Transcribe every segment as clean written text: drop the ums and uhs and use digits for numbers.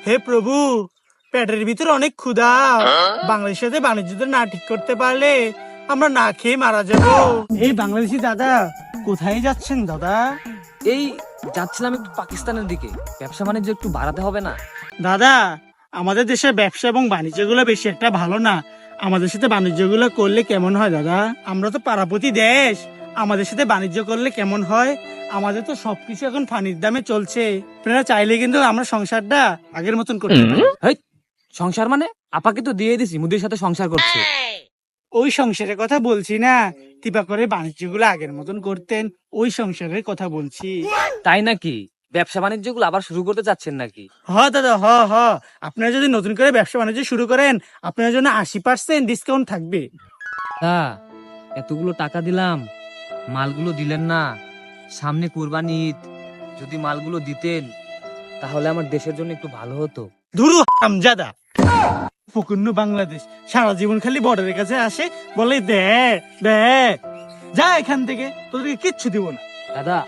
হে প্রভু, পেটের ভিতর অনেক ক্ষুধা। বাংলাদেশের সাথে বাণিজ্য না ঠিক করতে পারলে আমরা না খেয়ে মারা যাব। এই বাংলাদেশি দাদা, কোথায় যাচ্ছেন দাদা? এই যাচ্ছিলাম একটু পাকিস্তানের দিকে, ব্যবসা বাণিজ্য একটু বাড়াতে হবে না? দাদা, আমাদের দেশের ব্যবসা এবং বাণিজ্যগুলো বেশি একটা ভালো না। আমাদের সাথে বাণিজ্যগুলো করলে কেমন হয় দাদা? আমরা তো পারাপতি দেশ, আমাদের সাথে বাণিজ্য করলে কেমন হয়? আমাদের তো সবকিছু এখন পানির দামে চলছে। আপনারা চাইলে কিন্তু আমরা সংসারটা আগের মতন করতে পারি। হেই, সংসার মানে? আপাকে তো দিয়ে দিছি, মুদির সাথে সংসার করছে। ওই সংসারের কথা বলছি না, টিপা করে বাণিজ্যগুলো আগের মতন করতেন, ওই সংসারের কথা বলছি। তাই নাকি? ব্যবসা বাণিজ্য গুলো আবার শুরু করতে চাচ্ছেন নাকি? দাদা, আপনারা যদি নতুন করে ব্যবসা বাণিজ্য শুরু করেন, আপনার জন্য 80% ডিসকাউন্ট থাকবে। তা এতগুলো টাকা দিলাম, মালগুলো দিলেন না। সামনে কুরবানি ঈদ, যদি মালগুলো দিতেন তাহলে আমার দেশের জন্য একটু ভালো হতো। ধুরু হারামজাদা, ফকুন্ন বাংলাদেশ সারা জীবন খালি বর্ডারের কাছে আসে, বলে দে দে, যা এখান থেকে, তোদেরকে কিচ্ছু দিব না। দাদা,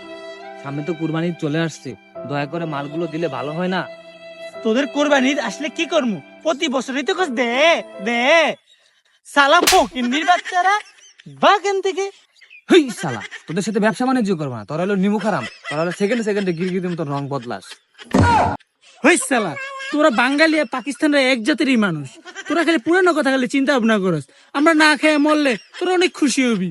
সামনে তো কুরবানি ঈদ চলে আসছে, দয়া করে মালগুলো দিলে ভালো হয় না? তোদের কোরবানি ঈদ আসলে কি করবো? প্রতি বছরই তো কাজ দে দে, সালা ফকিন্নির বাচ্চারা, বা এখান থেকে। হেই শালা, তোদের সাথে ব্যবসা বাণিজ্য করবো না। তোরা হলো নিমু খারাম, তোরা হলো সেকেন্ডে গিরগির মতো রং বদলাস। সালা, তোরা বাঙালি আর পাকিস্তানরা এক জাতিরই মানুষ। তোরা খালি পুরানো কথা খালি চিন্তা ভাবনা করস, আমরা না খেয়ে মরলে তোরা অনেক খুশি হবি।